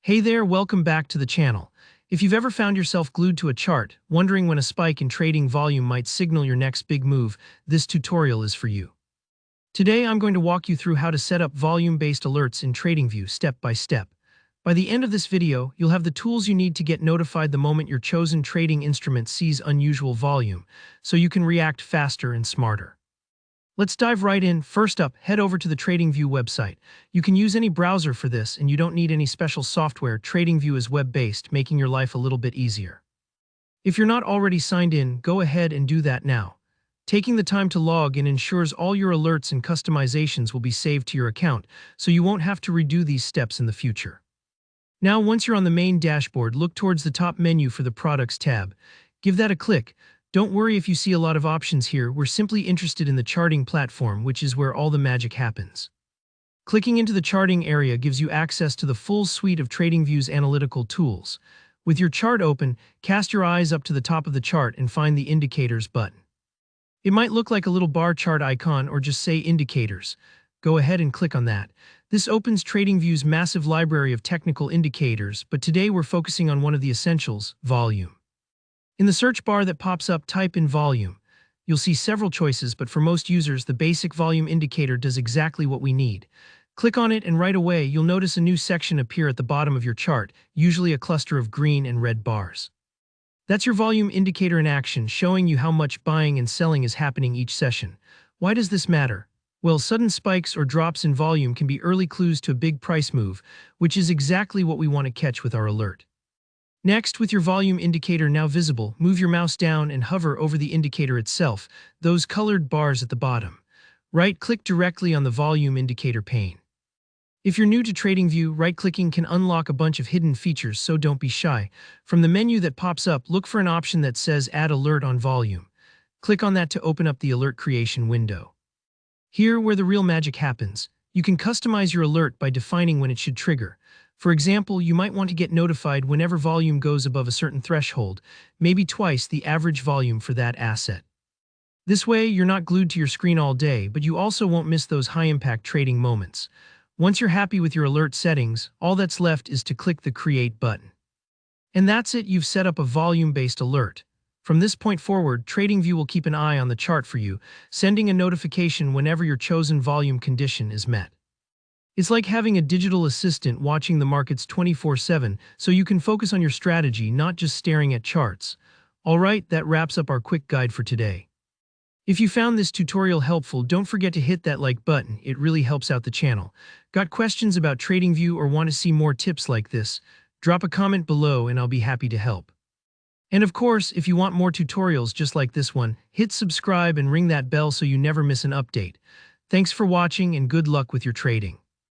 Hey there, welcome back to the channel. If you've ever found yourself glued to a chart, wondering when a spike in trading volume might signal your next big move, this tutorial is for you. Today I'm going to walk you through how to set up volume-based alerts in TradingView step by step. By the end of this video, you'll have the tools you need to get notified the moment your chosen trading instrument sees unusual volume, so you can react faster and smarter. Let's dive right in. First up, head over to the TradingView website. You can use any browser for this, and you don't need any special software. TradingView is web-based, making your life a little bit easier. If you're not already signed in, go ahead and do that now. Taking the time to log in ensures all your alerts and customizations will be saved to your account, so you won't have to redo these steps in the future. Now, once you're on the main dashboard, look towards the top menu for the Products tab. Give that a click. Don't worry if you see a lot of options here, we're simply interested in the charting platform, which is where all the magic happens. Clicking into the charting area gives you access to the full suite of TradingView's analytical tools. With your chart open, cast your eyes up to the top of the chart and find the Indicators button. It might look like a little bar chart icon or just say Indicators. Go ahead and click on that. This opens TradingView's massive library of technical indicators, but today we're focusing on one of the essentials, volume. In the search bar that pops up, type in volume. You'll see several choices, but for most users, the basic volume indicator does exactly what we need. Click on it and right away, you'll notice a new section appear at the bottom of your chart, usually a cluster of green and red bars. That's your volume indicator in action, showing you how much buying and selling is happening each session. Why does this matter? Well, sudden spikes or drops in volume can be early clues to a big price move, which is exactly what we want to catch with our alert. Next, with your volume indicator now visible, move your mouse down and hover over the indicator itself, those colored bars at the bottom. Right-click directly on the volume indicator pane. If you're new to TradingView, right-clicking can unlock a bunch of hidden features, so don't be shy. From the menu that pops up, look for an option that says Add Alert on Volume. Click on that to open up the alert creation window. Here, where the real magic happens, you can customize your alert by defining when it should trigger. For example, you might want to get notified whenever volume goes above a certain threshold, maybe twice the average volume for that asset. This way, you're not glued to your screen all day, but you also won't miss those high-impact trading moments. Once you're happy with your alert settings, all that's left is to click the Create button. And that's it, you've set up a volume-based alert. From this point forward, TradingView will keep an eye on the chart for you, sending a notification whenever your chosen volume condition is met. It's like having a digital assistant watching the markets 24/7, so you can focus on your strategy, not just staring at charts. Alright, that wraps up our quick guide for today. If you found this tutorial helpful, don't forget to hit that like button, it really helps out the channel. Got questions about TradingView or want to see more tips like this? Drop a comment below and I'll be happy to help. And of course, if you want more tutorials just like this one, hit subscribe and ring that bell so you never miss an update. Thanks for watching and good luck with your trading.